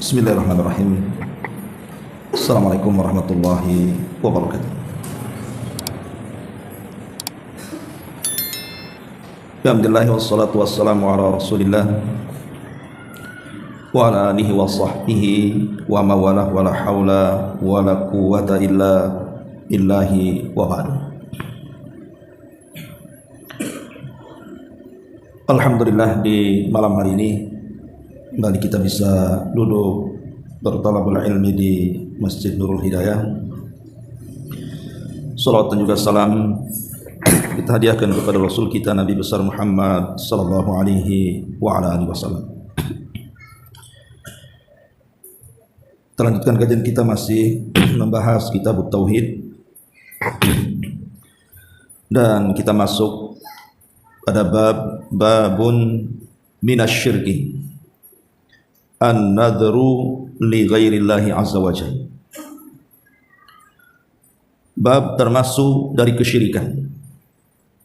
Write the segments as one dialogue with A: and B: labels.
A: Bismillahirrahmanirrahim. Assalamualaikum warahmatullahi wabarakatuh. Alhamdulillah wassalatu wassalamu ala Rasulillah wa ala alihi wa sahbihi wa mawalah wa la hawla wa la quwwata illa billahi wa ba'du. Alhamdulillah, di malam hari ini kembali kita bisa duduk bertalabul ilmi di Masjid Nurul Hidayah. Salawat dan juga salam kita hadiahkan kepada Rasul kita Nabi besar Muhammad sallallahu alaihi wa ala alihi wasallam. Kita lanjutkan kajian kita masih membahas kitab Tauhid dan kita masuk pada babun minasyirki an-nadhru li ghairillahi azza wa jalla. Bab termasuk dari kesyirikan,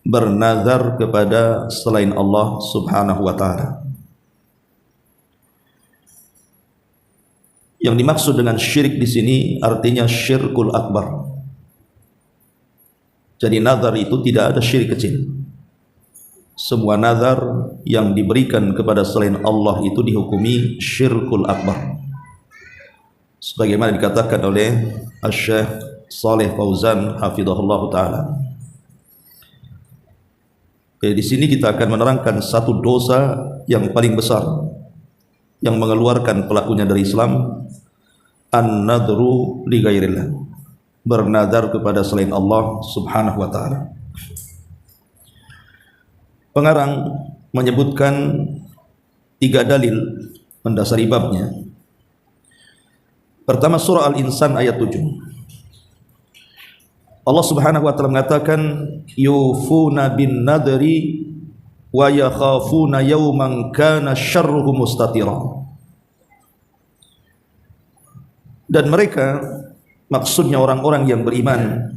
A: bernazar kepada selain Allah subhanahu wa ta'ala. Yang dimaksud dengan syirik di sini artinya syirkul akbar. Jadi nazar itu tidak ada syirik kecil. Semua nazar yang diberikan kepada selain Allah itu dihukumi syirkul akbar, sebagaimana dikatakan oleh Syekh Shalih Fauzan hafizahullah ta'ala. Di sini kita akan menerangkan satu dosa yang paling besar yang mengeluarkan pelakunya dari Islam, an-nadhru li ghairillah, bernazar kepada selain Allah subhanahu wa ta'ala. Pengarang menyebutkan 3 dalil mendasari babnya. Pertama, surah Al-Insan ayat 7. Allah subhanahu wa ta'ala mengatakan yufuna bin nadri wa yakhafuna yawman kana syarruhu mustatira. Dan mereka, maksudnya orang-orang yang beriman,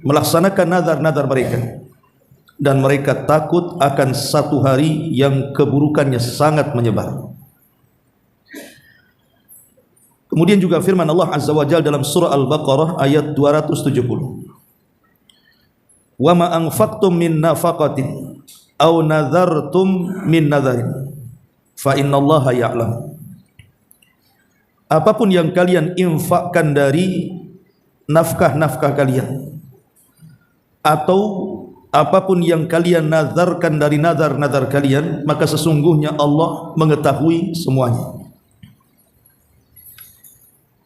A: melaksanakan nazar-nazar mereka, dan mereka takut akan satu hari yang keburukannya sangat menyebar. Kemudian juga firman Allah Azza wa Jalla dalam surah Al-Baqarah ayat 270. Wa ma anfaqtum min nafaqatin aw nadhartum min nadharin fa innallaha ya'lam. Apapun yang kalian infakkan dari nafkah-nafkah kalian, atau apapun yang kalian nazarkan dari nazar-nazar kalian, maka sesungguhnya Allah mengetahui semuanya.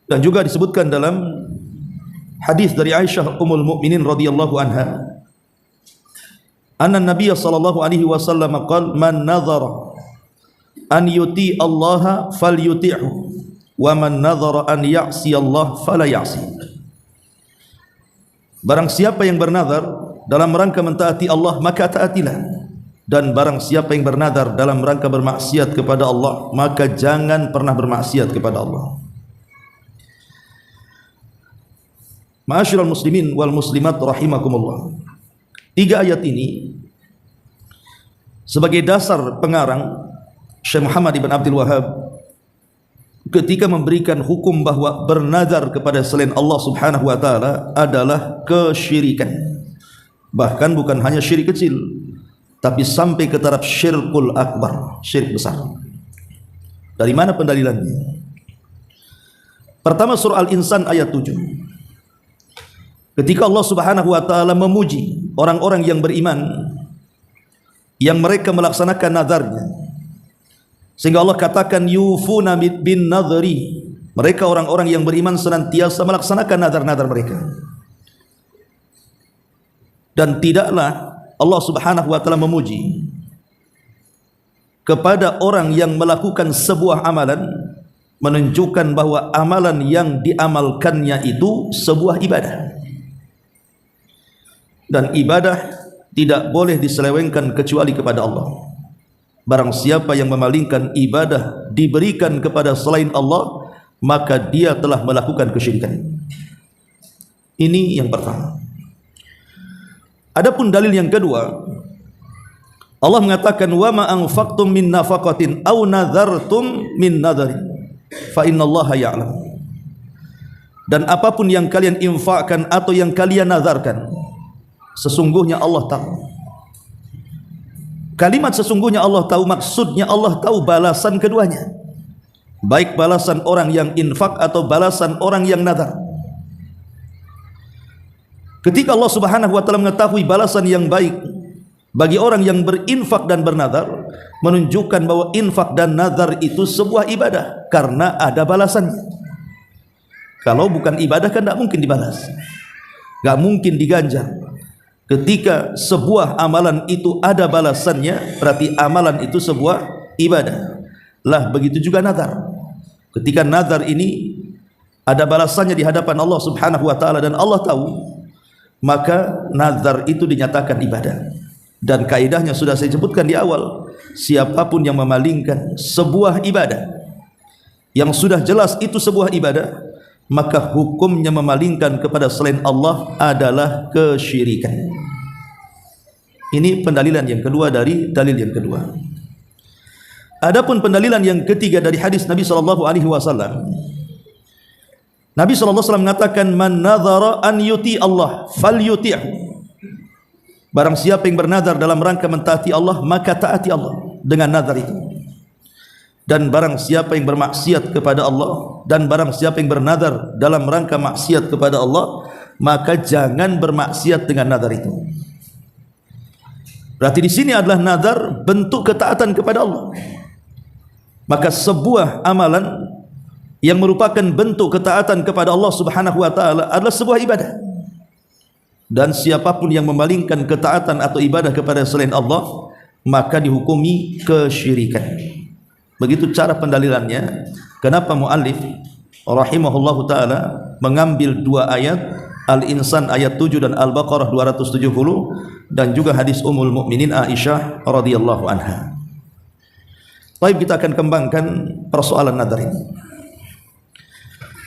A: Dan juga disebutkan dalam hadis dari Aisyah Ummul Mukminin radhiyallahu anha, anna Nabiy sallallahu alaihi wasallam qala man nazara an yuti Allah falyuti'hu wa man nazara an ya'si Allah fala ya'si. Barang siapa yang bernazar dalam rangka mentaati Allah, maka taatilah. Dan barang siapa yang bernazar dalam rangka bermaksiat kepada Allah, maka jangan pernah bermaksiat kepada Allah. Ma'asyiral muslimin wal muslimat rahimakumullah. 3 ayat ini sebagai dasar pengarang Syekh Muhammad ibn Abdul Wahhab ketika memberikan hukum bahwa bernazar kepada selain Allah subhanahu wa ta'ala adalah kesyirikan. Bahkan bukan hanya syirik kecil, tapi sampai ke taraf syirkul akbar, syirik besar. Dari mana pendalilannya? Pertama, surah Al-Insan ayat 7. Ketika Allah subhanahu wa ta'ala memuji orang-orang yang beriman, yang mereka melaksanakan nazarnya, sehingga Allah katakan yufuna bin nadhri, mereka orang-orang yang beriman senantiasa melaksanakan nazar-nazar mereka. Dan tidaklah Allah subhanahu wa ta'ala memuji kepada orang yang melakukan sebuah amalan, menunjukkan bahwa amalan yang diamalkannya itu sebuah ibadah. Dan ibadah tidak boleh diselewengkan kecuali kepada Allah. Barang siapa yang memalingkan ibadah diberikan kepada selain Allah, maka dia telah melakukan kesyirikan. Ini yang pertama. Adapun dalil yang kedua, Allah mengatakan wa ma anfaqtum min nafaqatin aw nadhartum min nadharin fa innallaha ya'lam. Dan apapun yang kalian infakkan atau yang kalian nazarkan, sesungguhnya Allah tahu. Kalimat sesungguhnya Allah tahu, maksudnya Allah tahu balasan keduanya, baik balasan orang yang infak atau balasan orang yang nazar. Ketika Allah Subhanahu wa taala mengetahui balasan yang baik bagi orang yang berinfak dan bernazar, menunjukkan bahwa infak dan nazar itu sebuah ibadah karena ada balasannya. Kalau bukan ibadah kan tidak mungkin dibalas, tidak mungkin diganjar. Ketika sebuah amalan itu ada balasannya, berarti amalan itu sebuah ibadah. Lah begitu juga nazar. Ketika nazar ini ada balasannya di hadapan Allah Subhanahu wa taala dan Allah tahu, maka nazar itu dinyatakan ibadah. Dan kaidahnya sudah saya sebutkan di awal, siapapun yang memalingkan sebuah ibadah yang sudah jelas itu sebuah ibadah, maka hukumnya memalingkan kepada selain Allah adalah kesyirikan. Ini pendalilan yang kedua dari dalil yang kedua. Adapun pendalilan yang ketiga dari hadis Nabi sallallahu alaihi wasallam, Nabi sallallahu alaihi wasallam mengatakan, man nadhara an yuti Allah falyuti'hu. Barang siapa yang bernazar dalam rangka mentaati Allah, maka taati Allah dengan nazar itu. Dan barang siapa yang bermaksiat kepada Allah, dan barang siapa yang bernazar dalam rangka maksiat kepada Allah, maka jangan bermaksiat dengan nazar itu. Berarti di sini adalah nazar bentuk ketaatan kepada Allah. Maka sebuah amalan yang merupakan bentuk ketaatan kepada Allah Subhanahu wa taala adalah sebuah ibadah. Dan siapapun yang memalingkan ketaatan atau ibadah kepada selain Allah, maka dihukumi kesyirikan. Begitu cara pendalilannya. Kenapa muallif rahimahullahu taala mengambil dua ayat, Al-Insan ayat 7 dan Al-Baqarah 270, dan juga hadis Ummul Mukminin Aisyah radhiyallahu anha. Baik, kita akan kembangkan persoalan nazar ini.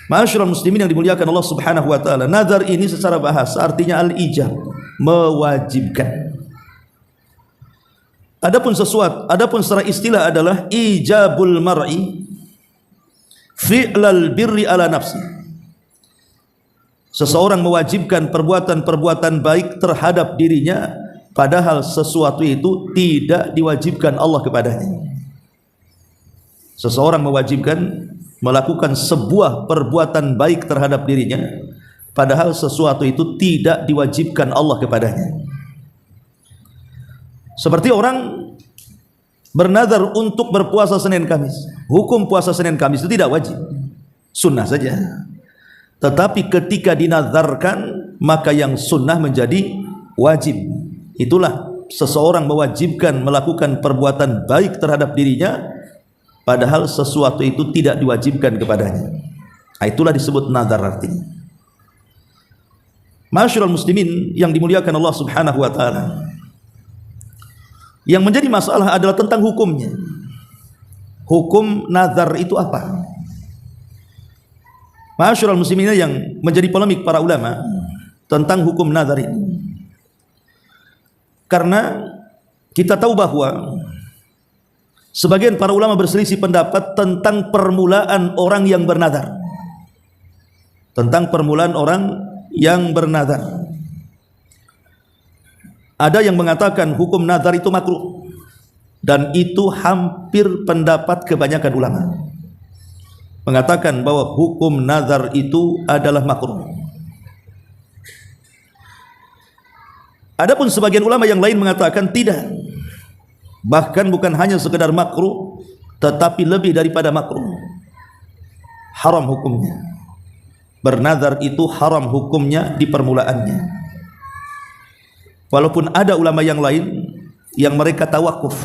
A: Ma'asyiral muslimin yang dimuliakan Allah Subhanahu wa taala, nazar ini secara bahasa artinya al-ijab, mewajibkan. Adapun secara istilah adalah ijabul mar'i fi'lal birri ala nafsi. Seseorang mewajibkan perbuatan-perbuatan baik terhadap dirinya, padahal sesuatu itu tidak diwajibkan Allah kepadanya. Seseorang mewajibkan melakukan sebuah perbuatan baik terhadap dirinya, padahal sesuatu itu tidak diwajibkan Allah kepadanya. Seperti orang bernazar untuk berpuasa Senin Kamis. Hukum puasa Senin Kamis itu tidak wajib, sunnah saja. Tetapi ketika dinazarkan, maka yang sunnah menjadi wajib. Itulah seseorang mewajibkan melakukan perbuatan baik terhadap dirinya, padahal sesuatu itu tidak diwajibkan kepadanya. Itulah disebut nazar artinya. Ma'asyiral muslimin yang dimuliakan Allah Subhanahu wa taala, yang menjadi masalah adalah tentang hukumnya. Hukum nazar itu apa? Ma'asyiral muslimin yang menjadi polemik para ulama tentang hukum nazar ini. Karena kita tahu bahwa sebagian para ulama berselisih pendapat tentang permulaan orang yang bernazar. Tentang permulaan orang yang bernazar. Ada yang mengatakan hukum nazar itu makruh, dan itu hampir pendapat kebanyakan ulama. Mengatakan bahwa hukum nazar itu adalah makruh. Adapun sebagian ulama yang lain mengatakan tidak. Bahkan bukan hanya sekedar makruh, tetapi lebih daripada makruh, haram hukumnya. Bernazar itu haram hukumnya di permulaannya. Walaupun ada ulama yang lain yang mereka tawakuf,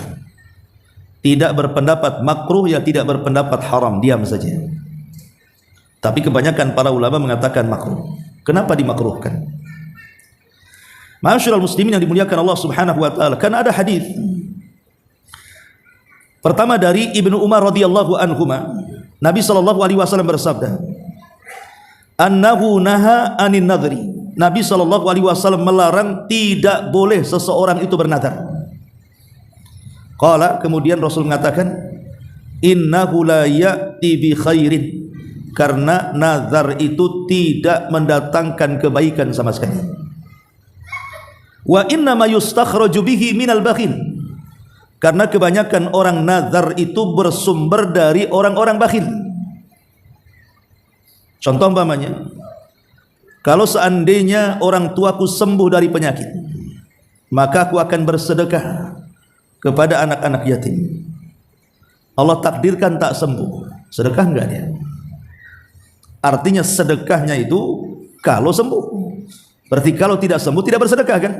A: tidak berpendapat makruh, ya tidak berpendapat haram, diam saja. Tapi kebanyakan para ulama mengatakan makruh. Kenapa dimakruhkan? Ma'asyiral muslimin yang dimuliakan Allah Subhanahu wa taala, kan ada hadis. Pertama dari Ibnu Umar radhiyallahu anhuma, Nabi sallallahu alaihi wasallam bersabda, "Annahu naha anin nadhri." Nabi sallallahu alaihi wasallam melarang tidak boleh seseorang itu bernazar. Qala, kemudian Rasul mengatakan, innahu la ya'ti bi khairin, karena nazar itu tidak mendatangkan kebaikan sama sekali. Wa inna ma yustakhraju bihi minal bakhil, karena kebanyakan orang nazar itu bersumber dari orang-orang bakhil. Contoh umpamanya, kalau seandainya orang tuaku sembuh dari penyakit, maka aku akan bersedekah kepada anak-anak yatim. Allah takdirkan tak sembuh, sedekah enggak dia? Artinya sedekahnya itu kalau sembuh. Berarti kalau tidak sembuh tidak bersedekah kan?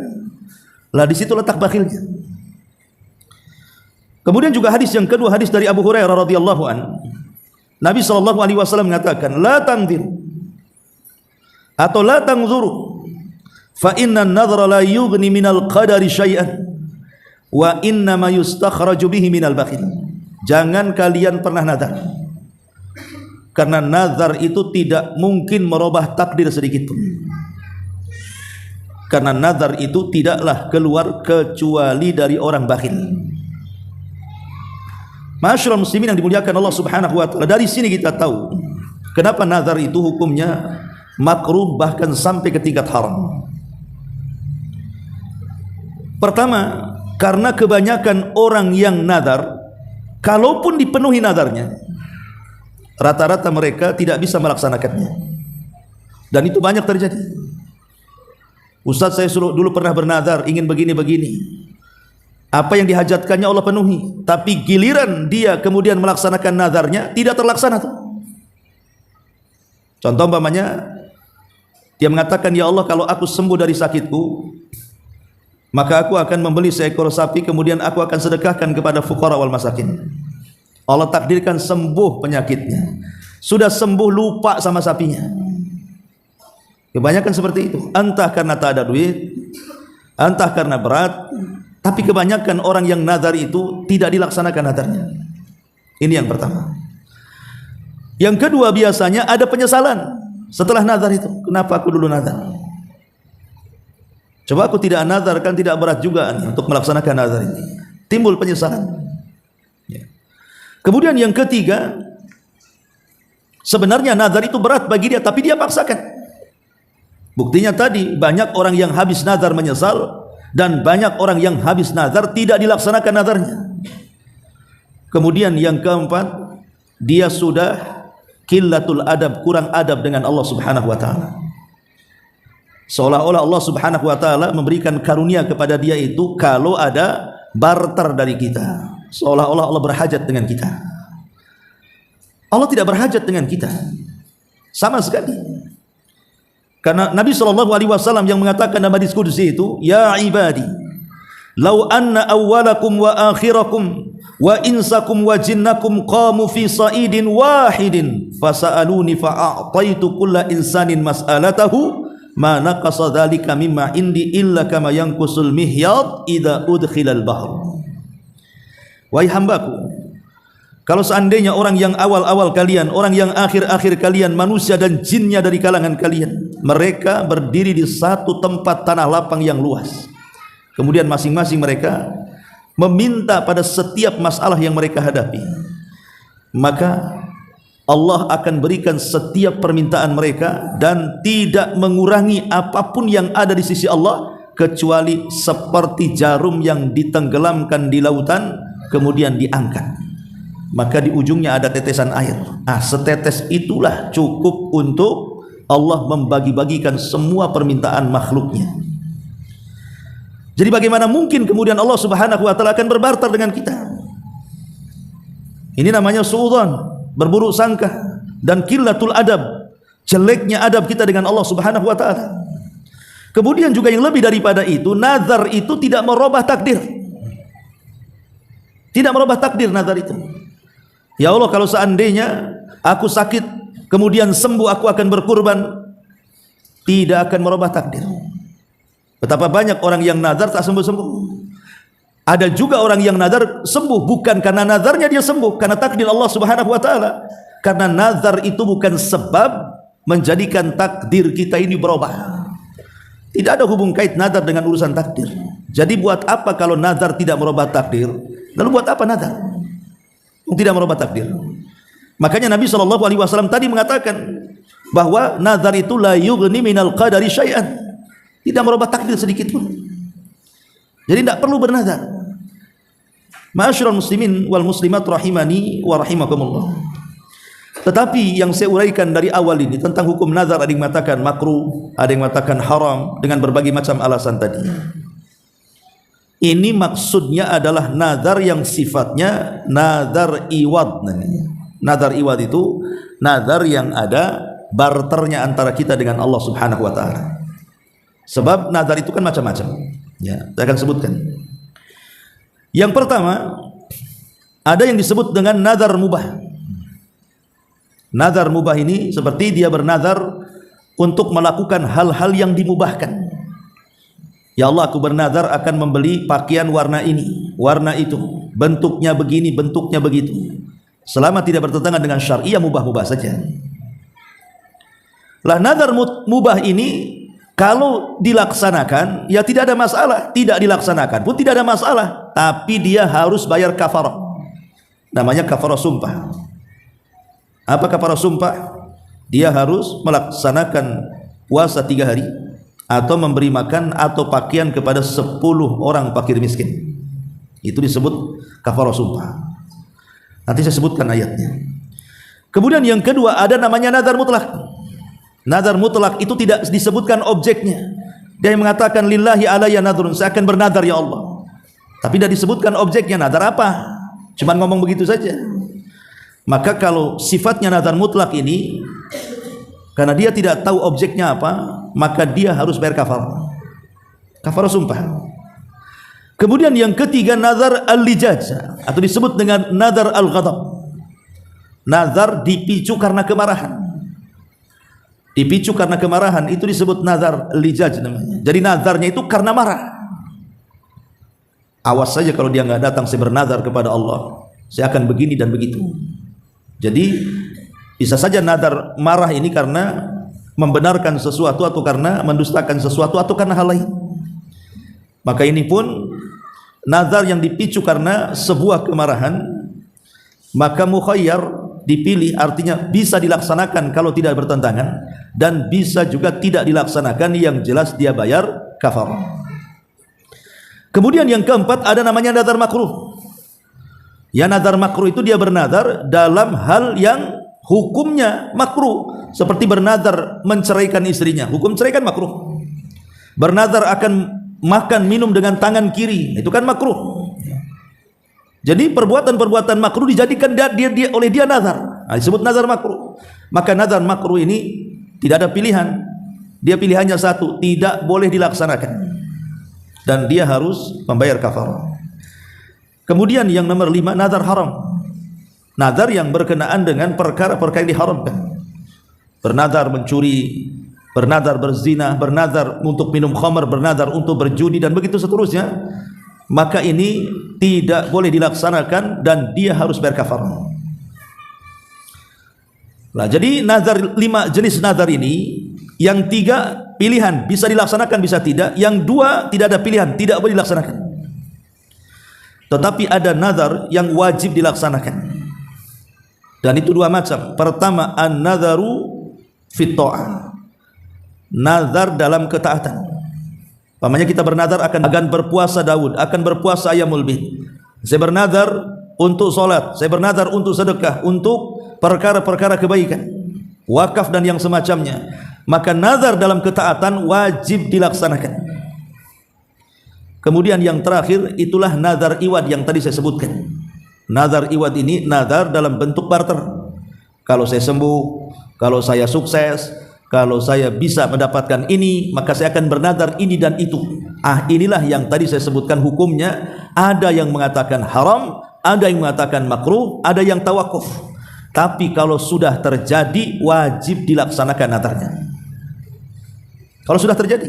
A: Lah di situ letak bakhilnya. Kemudian juga hadis yang kedua, hadis dari Abu Hurairah radhiyallahu an. Nabi sallallahu alaihi wasallam mengatakan, la tanzir atau la tanzuru fa inna an-nadhra la yughni minal qadari syai'an wa inna ma yustakhraju bihi minal bakhil. Jangan kalian pernah nazar, karena nazar itu tidak mungkin merubah takdir sedikit pun. Karena nazar itu tidaklah keluar kecuali dari orang bakhil. Ma'asyiral muslimin yang dimuliakan Allah Subhanahu wa taala, dari sini kita tahu kenapa nazar itu hukumnya makruh bahkan sampai ke tingkat haram. Pertama, karena kebanyakan orang yang nazar, kalaupun dipenuhi nazarnya, rata-rata mereka tidak bisa melaksanakannya. Dan itu banyak terjadi. Ustaz, saya dulu pernah bernazar ingin begini-begini. Apa yang dihajatkannya Allah penuhi, tapi giliran dia kemudian melaksanakan nazarnya tidak terlaksana tuh. Contoh umpamanya, dia mengatakan, ya Allah, kalau aku sembuh dari sakitku, maka aku akan membeli seekor sapi, kemudian aku akan sedekahkan kepada fuqara wal masakin. Allah takdirkan sembuh penyakitnya, sudah sembuh lupa sama sapinya. Kebanyakan seperti itu, entah karena tak ada duit, entah karena berat. Tapi kebanyakan orang yang nazar itu tidak dilaksanakan nazarnya. Ini yang pertama. Yang kedua, biasanya ada penyesalan setelah nazar itu. Kenapa aku dulu nazar? Coba aku tidak nazar, kan tidak berat juga untuk melaksanakan nazar ini. Timbul penyesalan. Kemudian yang ketiga, sebenarnya nazar itu berat bagi dia, tapi dia paksakan. Buktinya tadi, banyak orang yang habis nazar menyesal, dan banyak orang yang habis nazar tidak dilaksanakan nazarnya. Kemudian yang keempat, dia sudah qillatul adab, kurang adab dengan Allah Subhanahu wa taala. Seolah-olah Allah Subhanahu wa taala memberikan karunia kepada dia itu kalau ada barter dari kita. Seolah-olah Allah berhajat dengan kita. Allah tidak berhajat dengan kita sama sekali. Karena Nabi SAW yang mengatakan dalam hadis qudsi itu, ya ibadi, law anna awwalakum wa akhirakum wa insakum wa jinnakum qamu fi sa'idin wahidin fasa'aluni fa'a'taitu kulla insanin mas'alatahu ma naqasa dhalika mimma indi illa kama yanqusul mihyad idza udkhilal bahr. Wahai hambaku, kalau seandainya orang yang awal-awal kalian, orang yang akhir-akhir kalian, manusia dan jinnya dari kalangan kalian, mereka berdiri di satu tempat tanah lapang yang luas, kemudian masing-masing mereka meminta pada setiap masalah yang mereka hadapi, maka Allah akan berikan setiap permintaan mereka dan tidak mengurangi apapun yang ada di sisi Allah, kecuali seperti jarum yang ditenggelamkan di lautan kemudian diangkat, maka di ujungnya ada tetesan air. Setetes itulah cukup untuk Allah membagi-bagikan semua permintaan makhluknya. Jadi bagaimana mungkin kemudian Allah Subhanahu wa taala akan berbarter dengan kita? Ini namanya suudzon, berburuk sangka, dan qillatul adab, jeleknya adab kita dengan Allah Subhanahu wa taala. Kemudian juga yang lebih daripada itu, nazar itu tidak merubah takdir. Tidak merubah takdir nazar itu. Ya Allah, kalau seandainya aku sakit kemudian sembuh, aku akan berkurban, tidak akan merubah takdir. Betapa banyak orang yang nazar tak sembuh-sembuh. Ada juga orang yang nazar sembuh, bukan karena nazarnya dia sembuh, karena takdir Allah Subhanahu wa taala. Karena nazar itu bukan sebab menjadikan takdir kita ini berubah. Tidak ada hubung kait nazar dengan urusan takdir. Jadi buat apa kalau nazar tidak merubah takdir? Lalu buat apa nazar? Tidak merubah takdir. Makanya Nabi SAW tadi mengatakan bahwa nazar itu la yughni minal qadari syai'an, tidak merubah takdir sedikit pun. Jadi tidak perlu bernazar. Ma'asyiral muslimin wal muslimat rahimani wa rahimakumullah. Tetapi yang saya uraikan dari awal ini tentang hukum nazar, ada yang mengatakan makruh, ada yang mengatakan haram dengan berbagai macam alasan tadi. Ini maksudnya adalah nazar yang sifatnya nazar iwad namanya. Nazar iwad itu nazar yang ada barternya antara kita dengan Allah Subhanahu wa taala. Sebab nazar itu kan macam-macam. Ya, saya akan sebutkan. Yang pertama, ada yang disebut dengan nazar mubah. Nazar mubah ini seperti dia bernazar untuk melakukan hal-hal yang dimubahkan. Ya Allah, aku bernazar akan membeli pakaian warna ini, warna itu, bentuknya begini, bentuknya begitu. Selama tidak bertentangan dengan syariah, mubah-mubah saja. Lah nazar mubah ini kalau dilaksanakan ya tidak ada masalah, tidak dilaksanakan pun tidak ada masalah, tapi dia harus bayar kafarah. Namanya kafarah sumpah. Apa kafarah sumpah? Dia harus melaksanakan puasa 3 hari atau memberi makan atau pakaian kepada 10 orang fakir miskin. Itu disebut kafarah sumpah. Nanti saya sebutkan ayatnya. Kemudian yang kedua ada namanya nazar mutlak. Nazar mutlak itu tidak disebutkan objeknya. Dia yang mengatakan lillahi alayya nadhrun, saya akan bernazar ya Allah. Tapi tidak disebutkan objeknya, nazar apa? Cuma ngomong begitu saja. Maka kalau sifatnya nazar mutlak ini, karena dia tidak tahu objeknya apa, maka dia harus bayar kafarah. Kafarah sumpah. Kemudian yang ketiga nazar al-lijaj, atau disebut dengan nazar al-ghadab. Nazar dipicu karena kemarahan. Dipicu karena kemarahan itu disebut nazar al-lijaj namanya. Jadi nazarnya itu karena marah. Awas saja kalau dia nggak datang, saya bernazar kepada Allah, saya akan begini dan begitu. Jadi bisa saja nazar marah ini karena membenarkan sesuatu atau karena mendustakan sesuatu atau karena hal lain. Maka ini pun nazar yang dipicu karena sebuah kemarahan, maka mukhayyar, dipilih, artinya bisa dilaksanakan kalau tidak bertentangan dan bisa juga tidak dilaksanakan, yang jelas dia bayar kafarah. Kemudian yang keempat ada namanya nazar makruh. Ya, nazar makruh itu dia bernazar dalam hal yang hukumnya makruh, seperti bernazar menceraikan istrinya, hukum cerai kan makruh. Bernazar akan makan minum dengan tangan kiri, itu kan makruh. Jadi perbuatan-perbuatan makruh dijadikan oleh dia nazar. Nah, disebut nazar makruh. Maka nazar makruh ini tidak ada pilihan. Dia pilihannya satu, tidak boleh dilaksanakan. Dan dia harus membayar kafarah. Kemudian yang nomor 5, nazar haram. Nazar yang berkenaan dengan perkara-perkara yang diharamkan. Bernazar mencuri, bernazar berzina, bernazar untuk minum khamar, bernazar untuk berjudi dan begitu seterusnya. Maka ini tidak boleh dilaksanakan dan dia harus bayar kafarah. Nah, jadi nazar 5 jenis nazar ini, yang 3 pilihan, bisa dilaksanakan bisa tidak, yang 2 tidak ada pilihan, tidak boleh dilaksanakan. Tetapi ada nazar yang wajib dilaksanakan. Dan itu 2 macam. Pertama, an-nadharu fit ta'ah. Nazar dalam ketaatan. Pamannya kita bernazar akan berpuasa Daud, akan berpuasa Ayyamul Bid. Saya bernazar untuk salat, saya bernazar untuk sedekah, untuk perkara-perkara kebaikan, wakaf dan yang semacamnya. Maka nazar dalam ketaatan wajib dilaksanakan. Kemudian yang terakhir itulah nazar iwad yang tadi saya sebutkan. Nazar iwad ini nazar dalam bentuk barter. Kalau saya sembuh, kalau saya sukses, kalau saya bisa mendapatkan ini, maka saya akan bernazar ini dan itu. Inilah yang tadi saya sebutkan hukumnya. Ada yang mengatakan haram, ada yang mengatakan makruh, ada yang tawakuf. Tapi kalau sudah terjadi wajib dilaksanakan nazarnya. Kalau sudah terjadi,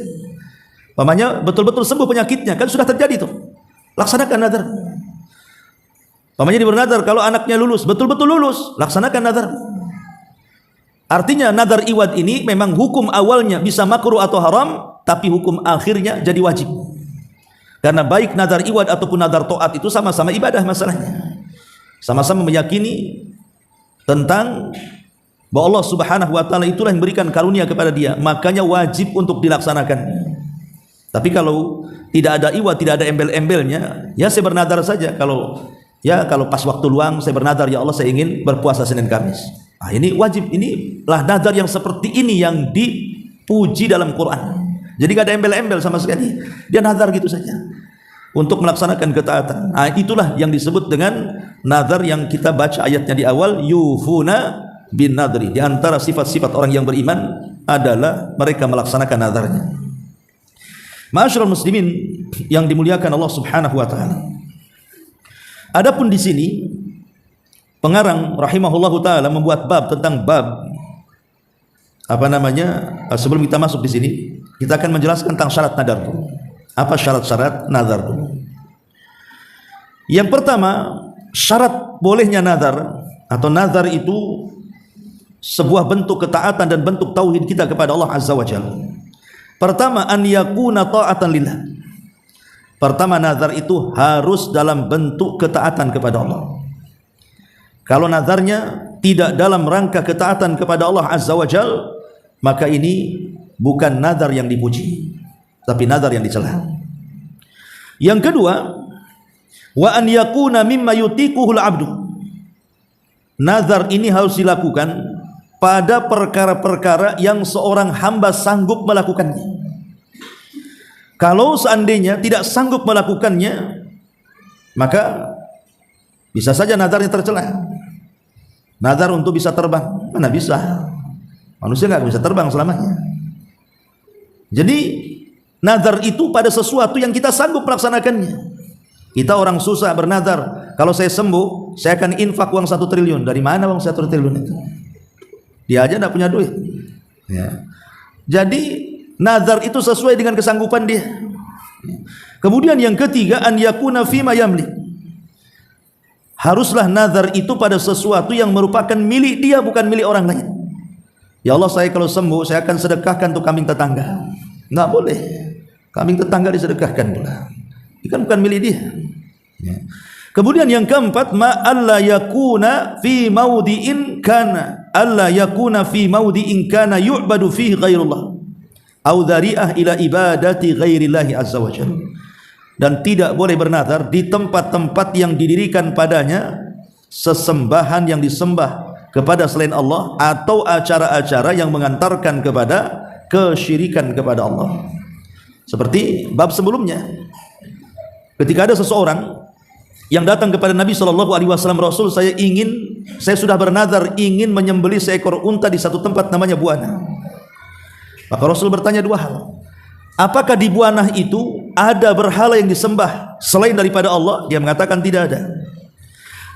A: pamannya betul-betul sembuh penyakitnya, kan sudah terjadi tuh, laksanakan nazar. Pamannya bernazar kalau anaknya lulus, betul-betul lulus, laksanakan nazar. Artinya nazar iwad ini memang hukum awalnya bisa makruh atau haram, tapi hukum akhirnya jadi wajib. Karena baik nazar iwad ataupun nazar taat itu sama-sama ibadah masalahnya. Sama-sama meyakini tentang bahwa Allah Subhanahu wa taala itulah yang berikan karunia kepada dia, makanya wajib untuk dilaksanakan. Tapi kalau tidak ada iwad, tidak ada embel-embelnya, ya saya bernazar saja. Kalau pas waktu luang saya bernazar, ya Allah saya ingin berpuasa Senin Kamis. Nah, ini wajib, inilah nazar yang seperti ini yang dipuji dalam Quran. Jadi gak ada embel-embel sama sekali. Dia nazar gitu saja untuk melaksanakan ketaatan. Nah, itulah yang disebut dengan nazar yang kita baca ayatnya di awal, yufuna bin nadri. Di antara sifat-sifat orang yang beriman adalah mereka melaksanakan nazarnya. Ma'asyiral muslimin yang dimuliakan Allah Subhanahu wa taala. Adapun di sini pengarang rahimahullahu taala membuat bab tentang sebelum kita masuk di sini, kita akan menjelaskan tentang syarat nazar dulu. Apa syarat-syarat nazar dulu? Yang pertama, syarat bolehnya nazar atau nazar itu sebuah bentuk ketaatan dan bentuk tauhid kita kepada Allah Azza wa Jalla. Pertama, an yakuna ta'atan lillah. Pertama, nazar itu harus dalam bentuk ketaatan kepada Allah. Kalau nazarnya tidak dalam rangka ketaatan kepada Allah Azza wa Jalla, maka ini bukan nazar yang dipuji, tapi nazar yang dicela. Yang kedua, wa an yakuna mimma yutiquhul abdu. Nazar ini harus dilakukan pada perkara-perkara yang seorang hamba sanggup melakukannya. Kalau seandainya tidak sanggup melakukannya, maka bisa saja nazarnya tercela. Nazar untuk bisa terbang, mana bisa? Manusia nggak bisa terbang selamanya. Jadi nazar itu pada sesuatu yang kita sanggup melaksanakannya. Kita orang susah bernazar, kalau saya sembuh saya akan infak uang 1 triliun. Dari mana uang 1 triliun itu? Dia aja tidak punya duit ya. Jadi nazar itu sesuai dengan kesanggupan dia. Kemudian yang ketiga, an yakuna fima yamlik. Haruslah nazar itu pada sesuatu yang merupakan milik dia, bukan milik orang lain. Ya Allah, saya kalau sembuh saya akan sedekahkan untuk kambing tetangga. Nggak boleh, kambing tetangga disedekahkan pula, itu kan bukan milik dia ya. Kemudian yang keempat, ma alla yakuna fi maudi'in kana alla yakuna fi maudi'in kana yu'badu fihi ghairullah au dzari'ah ila ibadati ghairillahi azza wajalla. Dan tidak boleh bernazar di tempat-tempat yang didirikan padanya sesembahan yang disembah kepada selain Allah, atau acara-acara yang mengantarkan kepada kesyirikan kepada Allah. Seperti bab sebelumnya, ketika ada seseorang yang datang kepada Nabi SAW, Rasul, saya sudah bernazar ingin menyembelih seekor unta di satu tempat namanya Buana. Maka Rasul bertanya 2 hal. Apakah di Buana itu ada berhala yang disembah selain daripada Allah? Dia mengatakan tidak ada.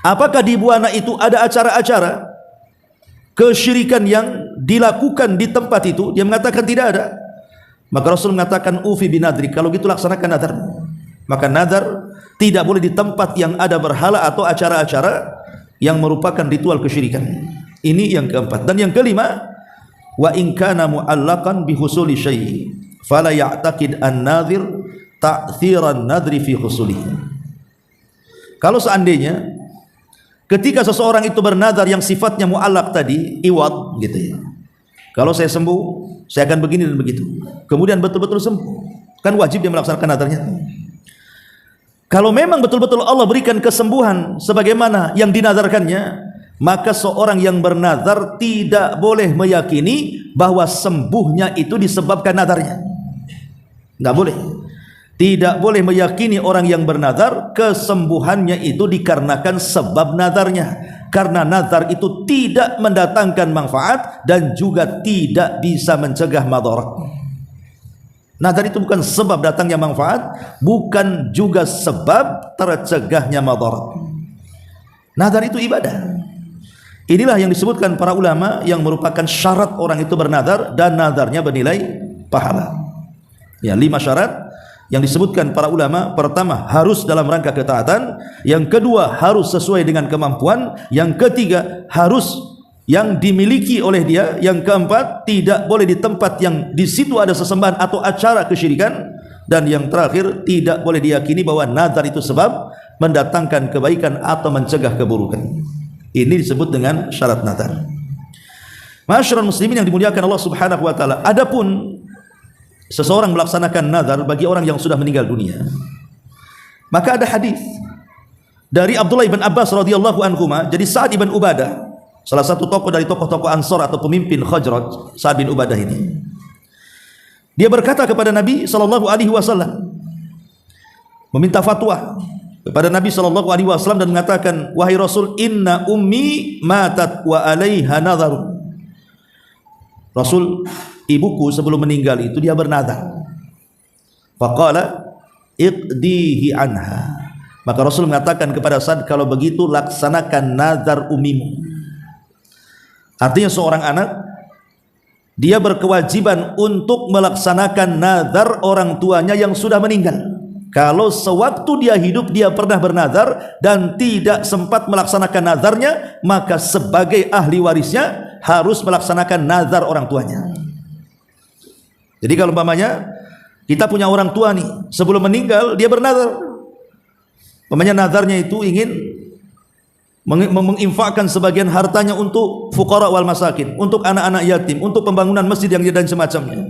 A: Apakah di Buana itu ada acara-acara kesyirikan yang dilakukan di tempat itu? Dia mengatakan tidak ada. Maka Rasul mengatakan ufi binadri, kalau gitu laksanakan nazar. Maka nazar tidak boleh di tempat yang ada berhala atau acara-acara yang merupakan ritual kesyirikan. Ini yang keempat. Dan yang kelima, wa in kana mu'allaqan bi husuli syai' fala ya'taqid an-nadhir ta'thiran nadri fi husulihi. Kalau seandainya ketika seseorang itu bernazar yang sifatnya mu'allaq tadi, iwad gitu ya. Kalau saya sembuh, saya akan begini dan begitu. Kemudian betul-betul sembuh, kan wajib dia melaksanakan nazarnya. Kalau memang betul-betul Allah berikan kesembuhan sebagaimana yang dinazarkannya, maka seorang yang bernazar tidak boleh meyakini bahwa sembuhnya itu disebabkan nazarnya. Tidak boleh. Tidak boleh meyakini orang yang bernazar kesembuhannya itu dikarenakan sebab nazarnya, karena nazar itu tidak mendatangkan manfaat dan juga tidak bisa mencegah madarat. Nazar itu bukan sebab datangnya manfaat, bukan juga sebab tercegahnya madarat. Nazar itu ibadah. Inilah yang disebutkan para ulama yang merupakan syarat orang itu bernazar dan nazarnya bernilai pahala. Ya, 5 syarat yang disebutkan para ulama. Pertama, harus dalam rangka ketaatan. Yang kedua, harus sesuai dengan kemampuan. Yang ketiga, harus yang dimiliki oleh dia. Yang keempat, tidak boleh di tempat yang di situ ada sesembahan atau acara kesyirikan. Dan yang terakhir, tidak boleh diyakini bahwa nazar itu sebab mendatangkan kebaikan atau mencegah keburukan. Ini disebut dengan syarat nazar. Ma'asyiral muslimin yang dimuliakan Allah Subhanahu wa taala, adapun seseorang melaksanakan nazar bagi orang yang sudah meninggal dunia, maka ada hadis dari Abdullah ibn Abbas radhiyallahu anhuma. Jadi Sa'ad ibn Ubadah, salah satu tokoh dari tokoh-tokoh Ansar atau pemimpin Khazraj, Sa'ad bin Ubadah ini, dia berkata kepada Nabi sallallahu alaihi wasallam, meminta fatwa kepada Nabi sallallahu alaihi wasallam dan mengatakan, wahai Rasul, inna ummi matat wa alaiha nadharun. Rasul, ibuku sebelum meninggal itu dia bernazar. Faqala iqdihi anha. Maka Rasul mengatakan kepada Sa'ad, kalau begitu laksanakan nazar ummimu. Artinya seorang anak, dia berkewajiban untuk melaksanakan nazar orang tuanya yang sudah meninggal. Kalau sewaktu dia hidup dia pernah bernazar dan tidak sempat melaksanakan nazarnya, maka sebagai ahli warisnya harus melaksanakan nazar orang tuanya. Jadi kalau umpamanya kita punya orang tua nih, sebelum meninggal dia bernazar, umpamanya nazarnya itu ingin menginfakkan sebagian hartanya untuk fuqara wal masakin, untuk anak-anak yatim, untuk pembangunan masjid yang dan semacamnya.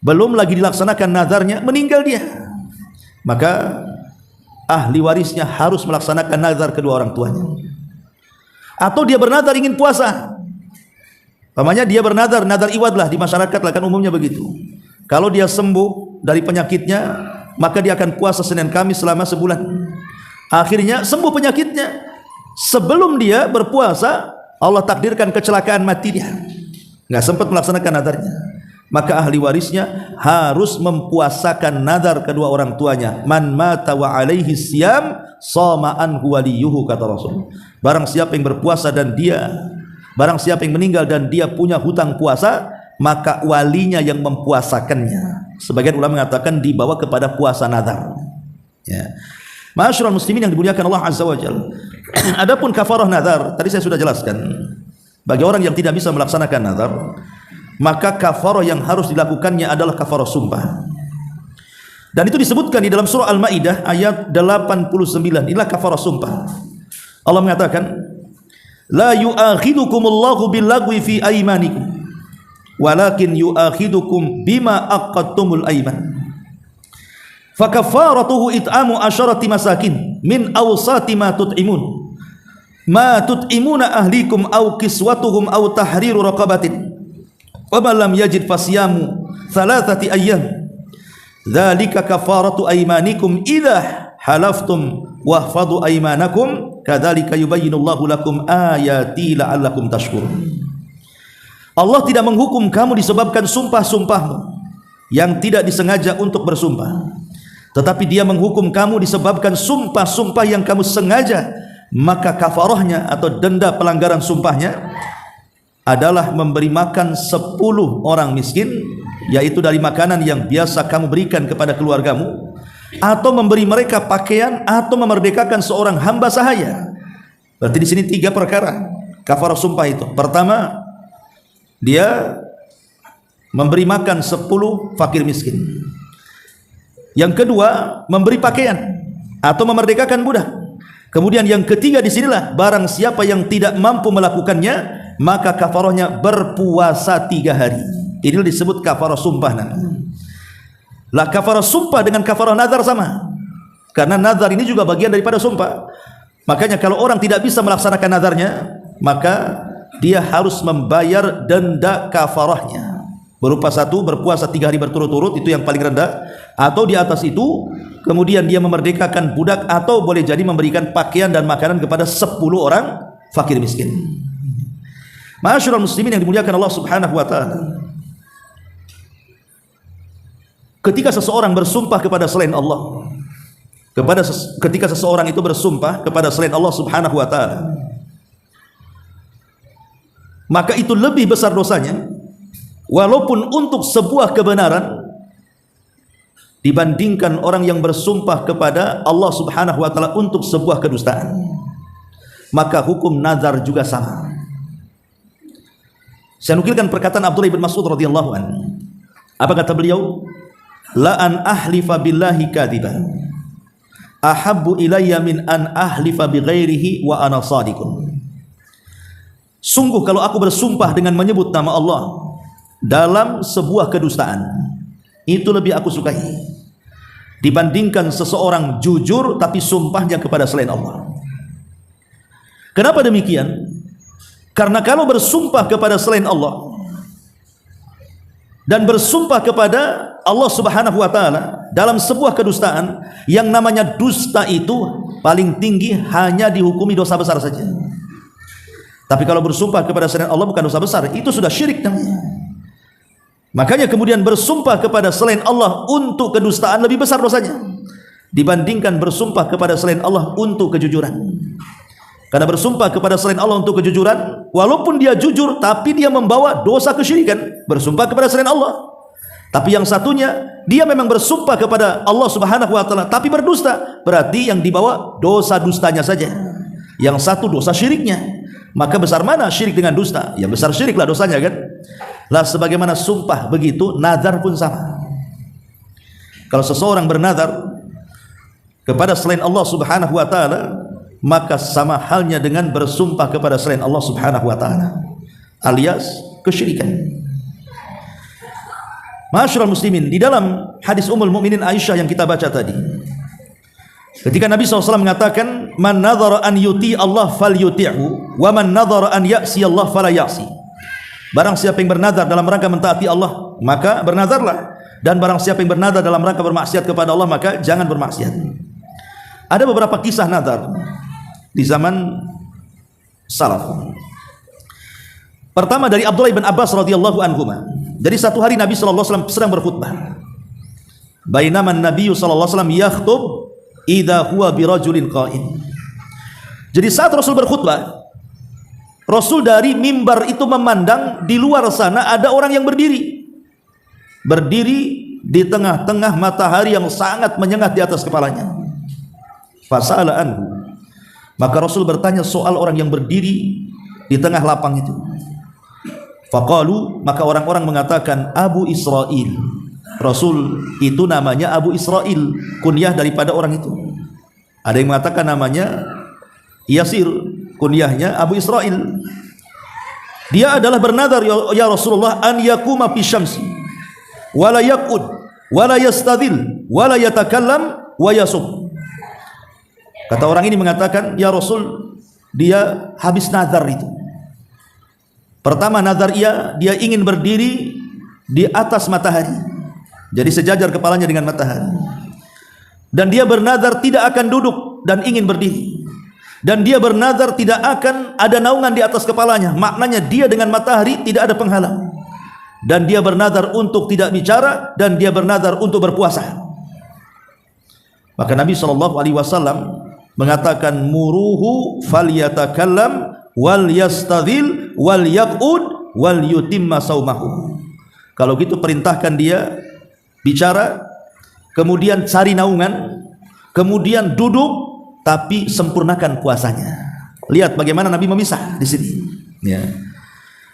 A: Belum lagi dilaksanakan nazarnya, meninggal dia. Maka ahli warisnya harus melaksanakan nazar kedua orang tuanya. Atau dia bernazar ingin puasa. Umpamanya dia bernazar, nazar iwad lah di masyarakat lah, kan umumnya begitu. Kalau dia sembuh dari penyakitnya, maka dia akan puasa Senin Kamis selama sebulan. Akhirnya sembuh penyakitnya. Sebelum dia berpuasa, Allah takdirkan kecelakaan, mati dia, nggak sempat melaksanakan nazarnya. Maka ahli warisnya harus mempuasakan nazar kedua orang tuanya. Man mata wa alaihi siyam sama anhu waliyuhu, kata Rasul. Barang siapa yang berpuasa dan barang siapa yang meninggal dan dia punya hutang puasa, maka walinya yang mempuasakannya. Sebagian ulama mengatakan dibawa kepada puasa nazar. Ya. Ma'asyiral muslimin yang dimuliakan Allah Azza wa Jalla. Adapun kafarah nazar, tadi saya sudah jelaskan. Bagi orang yang tidak bisa melaksanakan nazar, maka kafarah yang harus dilakukannya adalah kafarah sumpah. Dan itu disebutkan di dalam surah Al-Maidah ayat 89. Inilah kafarah sumpah. Allah mengatakan, la yu'akhidukumullahu billagwi fi aymanikum, walakin yu'akhidukum bima aqadtumul ayman. Fakafaratuhu it'amu asyarati masakin min awsati ma tut'imuna ahlikum aw kiswatuhum aw tahriru raqabatin wa man lam yajid fasyamu thalathati ayyam dzalika kafaratu aymanikum idza halaftum wahfadhu aymanakum kadzalika yubayyinullahu lakum ayati la'allakum tashkurun. Allah tidak menghukum kamu disebabkan sumpah-sumpahmu yang tidak disengaja untuk bersumpah, tetapi dia menghukum kamu disebabkan sumpah-sumpah yang kamu sengaja. Maka kafarahnya atau denda pelanggaran sumpahnya adalah memberi makan 10 orang miskin, yaitu dari makanan yang biasa kamu berikan kepada keluargamu, atau memberi mereka pakaian, atau memerdekakan seorang hamba sahaya. Berarti di sini 3 perkara kafarah sumpah itu. Pertama, dia memberi makan 10 fakir miskin. Yang kedua, memberi pakaian atau memerdekakan budak. Kemudian yang ketiga disinilah, barang siapa yang tidak mampu melakukannya, maka kafarahnya berpuasa 3 hari. Ini disebut kafarah sumpah. Lah kafarah sumpah dengan kafarah nazar sama, karena nazar ini juga bagian daripada sumpah. Makanya kalau orang tidak bisa melaksanakan nazarnya, maka dia harus membayar denda kafarahnya. Berupa 1, berpuasa 3 hari berturut-turut, itu yang paling rendah. Atau di atas itu, kemudian dia memerdekakan budak, atau boleh jadi memberikan pakaian dan makanan kepada 10 orang fakir miskin. Ma'asyiral muslimin yang dimuliakan Allah Subhanahu wa taala. Ketika seseorang bersumpah kepada selain Allah, ketika seseorang itu bersumpah kepada selain Allah Subhanahu wa taala, maka itu lebih besar dosanya, walaupun untuk sebuah kebenaran, dibandingkan orang yang bersumpah kepada Allah Subhanahu wa taala untuk sebuah kedustaan. Maka hukum nazar juga sama. Saya nukilkan perkataan Abdullah bin Mas'ud radhiyallahu anhu. Apa kata beliau? la an ahlifa billahi kadiban ahabbu ilayya min an ahlifa bighairihi wa ana shadiqun. Sungguh kalau aku bersumpah dengan menyebut nama Allah dalam sebuah kedustaan, itu lebih aku sukai dibandingkan seseorang jujur tapi sumpahnya kepada selain Allah. Kenapa demikian? Karena kalau bersumpah kepada selain Allah dan bersumpah kepada Allah Subhanahu wa taala dalam sebuah kedustaan, yang namanya dusta itu paling tinggi hanya dihukumi dosa besar saja. Tapi kalau bersumpah kepada selain Allah bukan dosa besar, itu sudah syirik namanya. Makanya kemudian bersumpah kepada selain Allah untuk kedustaan lebih besar dosanya dibandingkan bersumpah kepada selain Allah untuk kejujuran. Karena bersumpah kepada selain Allah untuk kejujuran, walaupun dia jujur tapi dia membawa dosa kesyirikan. Bersumpah kepada selain Allah. Tapi yang satunya dia memang bersumpah kepada Allah Subhanahu wa taala tapi berdusta, berarti yang dibawa dosa dustanya saja. Yang satu dosa syiriknya. Maka besar mana syirik dengan dusta? Ya besar syiriklah dosanya kan. Lah sebagaimana sumpah begitu, nazar pun sama. Kalau seseorang bernazar kepada selain Allah Subhanahu wa taala, maka sama halnya dengan bersumpah kepada selain Allah Subhanahu wa taala, alias kesyirikan. Ma'asyiral muslimin, di dalam hadis Ummul Mukminin Aisyah yang kita baca tadi, ketika Nabi SAW mengatakan, man nadhara an yuti Allah falyuti'hu wa man nadhara an ya'si Allah fala ya'si. Barang siapa yang bernazar dalam rangka mentaati Allah, maka bernazarlah, dan barang siapa yang bernazar dalam rangka bermaksiat kepada Allah, maka jangan bermaksiat. Ada beberapa kisah nazar di zaman salaf. Pertama dari Abdullah bin Abbas radhiyallahu anhuma. Jadi satu hari Nabi sallallahu alaihi wasallam sedang berkhutbah. Bainama Nabi sallallahu alaihi wasallam yakhutub idza huwa birajulin qa'im. Jadi saat Rasul berkhutbah, Rasul dari mimbar itu memandang di luar sana ada orang yang berdiri. Berdiri di tengah-tengah matahari yang sangat menyengat di atas kepalanya. Fasa'ala anhu. Maka Rasul bertanya soal orang yang berdiri di tengah lapang itu. Faqalu, maka orang-orang mengatakan Abu Israil. Rasul itu namanya Abu Israil, kunyah daripada orang itu. Ada yang mengatakan namanya Yasir, kunyahnya Abu Israil. Dia adalah bernazar, ya Rasulullah, an yakuma fi syamsi wala yaqud wala yastadil wala yatakallam wa yasub. Kata orang ini mengatakan, ya Rasul, dia habis nazar itu. Pertama nazar dia ingin berdiri di atas matahari, jadi sejajar kepalanya dengan matahari. Dan dia bernazar tidak akan duduk dan ingin berdiri. Dan dia bernazar tidak akan ada naungan di atas kepalanya, maknanya dia dengan matahari tidak ada penghalang. Dan dia bernazar untuk tidak bicara, dan dia bernazar untuk berpuasa. Maka Nabi SAW mengatakan, muruhu falyatakallam wal yastadhil wal yaqud wal yutimma saumahu. Kalau gitu perintahkan dia bicara, kemudian cari naungan, kemudian duduk, tapi sempurnakan puasanya. Lihat bagaimana Nabi memisah di sini. Ya.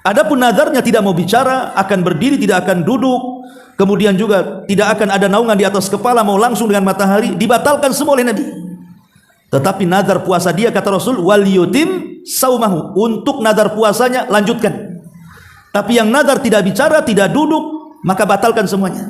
A: Adapun nazarnya tidak mau bicara, akan berdiri, tidak akan duduk, kemudian juga tidak akan ada naungan di atas kepala, mau langsung dengan matahari, dibatalkan semua oleh Nabi. Tetapi nazar puasa dia, kata Rasul, wal yutim saumahu, untuk nazar puasanya lanjutkan. Tapi yang nazar tidak bicara, tidak duduk, maka batalkan semuanya.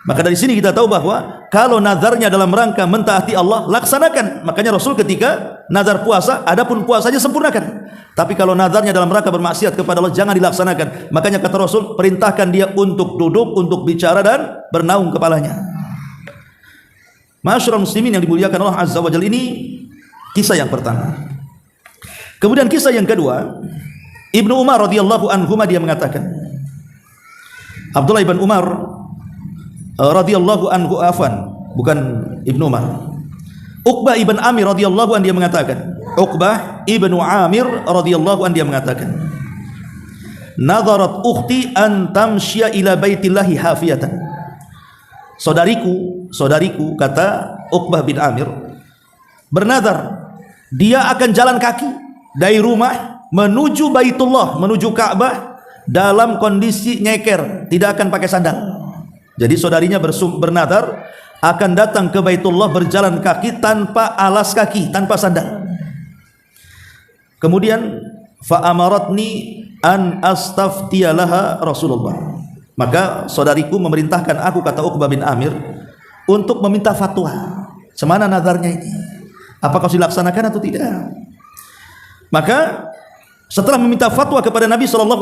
A: Maka dari sini kita tahu bahwa kalau nazarnya dalam rangka mentaati Allah, laksanakan. Makanya Rasul ketika nazar puasa, adapun puasanya sempurnakan. Tapi kalau nazarnya dalam rangka bermaksiat kepada Allah, jangan dilaksanakan. Makanya kata Rasul, perintahkan dia untuk duduk, untuk bicara dan bernaung kepalanya. Ma'asyiral muslimin yang dimuliakan Allah Azza wa Jalla, ini kisah yang pertama. Kemudian kisah yang kedua, Ibnu Umar radhiyallahu anhuma, dia mengatakan, Abdullah ibn Umar radhiyallahu anhu, bukan Ibnu Umar, Uqbah ibn Amir radhiyallahu anhu, dia mengatakan, Uqbah ibn Amir radhiyallahu anhu, dia mengatakan, nadharat ukhti an tamshiya ila baitillahi hafiyatan. Saudariku, kata Uqbah bin Amir, bernazar dia akan jalan kaki dari rumah menuju Baitullah, menuju Ka'bah dalam kondisi nyeker, tidak akan pakai sandal. Jadi saudarinya bernadar akan datang ke Baitullah berjalan kaki tanpa alas kaki, tanpa sandal. Kemudian fa amaratni an astaftiyalaha Rasulullah. Maka saudariku memerintahkan aku, kata Uqbah bin Amir, untuk meminta fatwa. Semana nazarnya ini? Apakah harus dilaksanakan atau tidak? Maka setelah meminta fatwa kepada Nabi SAW,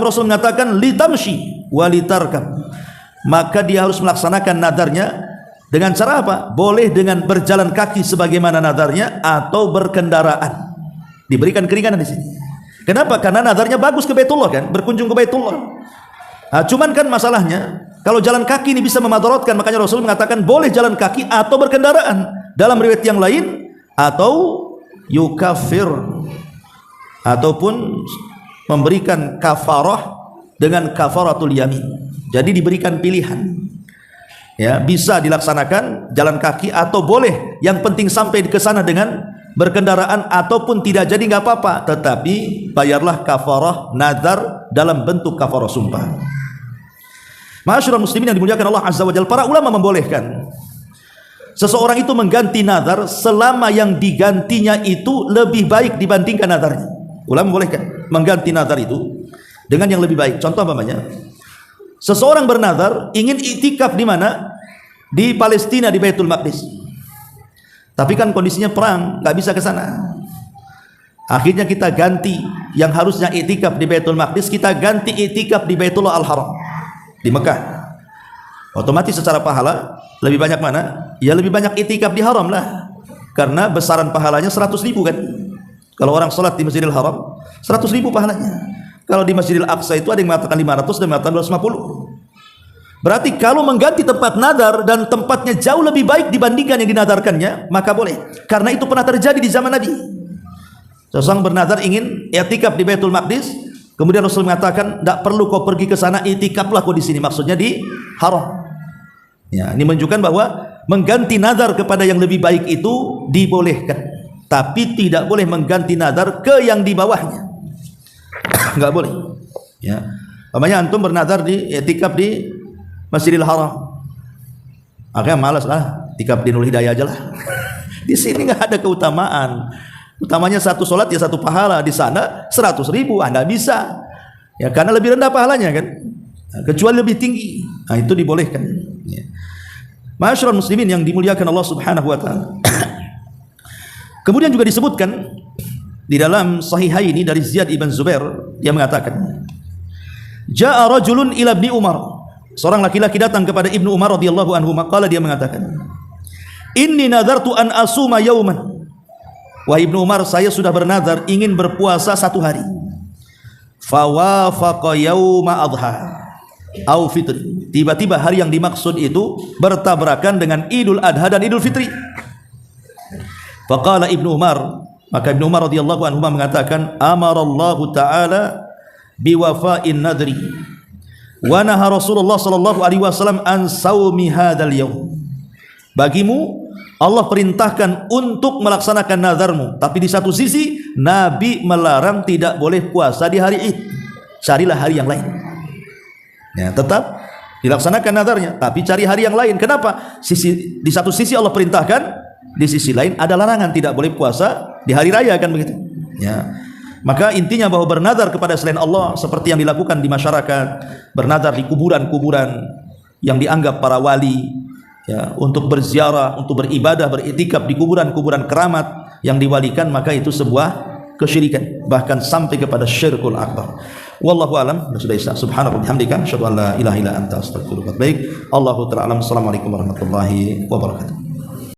A: Rasul mengatakan litamshi walitarkab. Maka dia harus melaksanakan nadarnya dengan cara apa? Boleh dengan berjalan kaki sebagaimana nadarnya atau berkendaraan. Diberikan keringanan di sini. Kenapa? Karena nadarnya bagus ke Baitullah kan, berkunjung ke Baitullah. Nah, cuman kan masalahnya kalau jalan kaki ini bisa memadaratkan, makanya Rasul mengatakan boleh jalan kaki atau berkendaraan. Dalam riwayat yang lain, atau yukafir, ataupun memberikan kafarah dengan kafaratul yamin. Jadi diberikan pilihan. Ya, bisa dilaksanakan jalan kaki atau boleh, yang penting sampai ke sana dengan berkendaraan, ataupun tidak jadi nggak apa-apa, tetapi bayarlah kafarah nazar dalam bentuk kafarah sumpah. Ma'asyiral muslimin yang dimuliakan Allah Azza wa Jalla, para ulama membolehkan seseorang itu mengganti nazar selama yang digantinya itu lebih baik dibandingkan nazarnya. Ulama membolehkan mengganti nazar itu dengan yang lebih baik. Contoh umpamanya, seseorang bernazar ingin iktikaf di mana? Di Palestina, di Baitul Maqdis. Tapi kan kondisinya perang, nggak bisa ke sana. Akhirnya kita ganti, yang harusnya iktikaf di Baitul Maqdis, kita ganti iktikaf di Baitullah Al-Haram, di Mekah. Otomatis secara pahala lebih banyak mana? Ya lebih banyak iktikaf di haram lah. Karena besaran pahalanya 100.000 kan. Kalau orang sholat di Masjidil Haram 100.000 pahalanya. Kalau di Masjidil Aqsa itu ada yang mengatakan 500, ada yang mengatakan 250. Berarti kalau mengganti tempat nadar dan tempatnya jauh lebih baik dibandingkan yang dinadarkannya, maka boleh. Karena itu pernah terjadi di zaman Nabi. Seseorang bernadar ingin i'tikaf di Baitul Maqdis, kemudian Rasul mengatakan, "Tidak perlu kau pergi ke sana, i'tikaflah kau di sini." Maksudnya di haram. Ya, ini menunjukkan bahwa mengganti nadar kepada yang lebih baik itu dibolehkan, tapi tidak boleh mengganti nadar ke yang di bawahnya. Enggak boleh. Ya. Namanya antum bernadar di i'tikaf di Masjidil Haram, akhirnya malas lah, i'tikaf di Nurul Hidayah aja lah. Di sini nggak ada keutamaan. Utamanya satu sholat ya satu pahala, di sana 100.000 Anda bisa. Ya karena lebih rendah pahalanya kan. Nah, kecuali lebih tinggi. Nah, itu dibolehkan. Ya. Ma'asyiral muslimin yang dimuliakan Allah Subhanahu wa taala. Kemudian juga disebutkan di dalam Sahihaini dari Ziyad ibn Zubair, dia mengatakan, "Ja'a rajulun ila Ibni Umar." Seorang laki-laki datang kepada Ibnu Umar radhiyallahu anhu, maqala dia mengatakan, "Inni nadartu an asuma yauman." Wahai Ibnu Umar, saya sudah bernazar ingin berpuasa satu hari. Fawafaqa yauma adha au fitri. Tiba-tiba hari yang dimaksud itu bertabrakan dengan Idul Adha dan Idul Fitri. Faqala Ibnu Umar, maka Ibnu Umar radhiyallahu anhu mengatakan, "Amarallahu ta'ala biwafa'in nadri. Wa naha Rasulullah sallallahu alaihi wasallam an saumi hadzal yaum." Bagimu Allah perintahkan untuk melaksanakan nazarmu, tapi di satu sisi Nabi melarang tidak boleh puasa di hari Id. Carilah hari yang lain. Ya, tetap dilaksanakan nazarnya, tapi cari hari yang lain. Kenapa? Di satu sisi Allah perintahkan, di sisi lain ada larangan tidak boleh puasa di hari raya kan begitu. Ya. Maka intinya bahwa bernazar kepada selain Allah seperti yang dilakukan di masyarakat, bernazar di kuburan-kuburan yang dianggap para wali, ya, untuk berziarah, untuk beribadah, beriktikaf di kuburan-kuburan keramat yang diwalikan, maka itu sebuah kesyirikan, bahkan sampai kepada syirkul akbar. Wallahu alam. Sudah isa. Subhanallah bihamdika asyhadu an la ilaha illa anta astaghfiruka wa atubu ilaik. Allahu ta'ala alam. Assalamualaikum warahmatullahi wabarakatuh.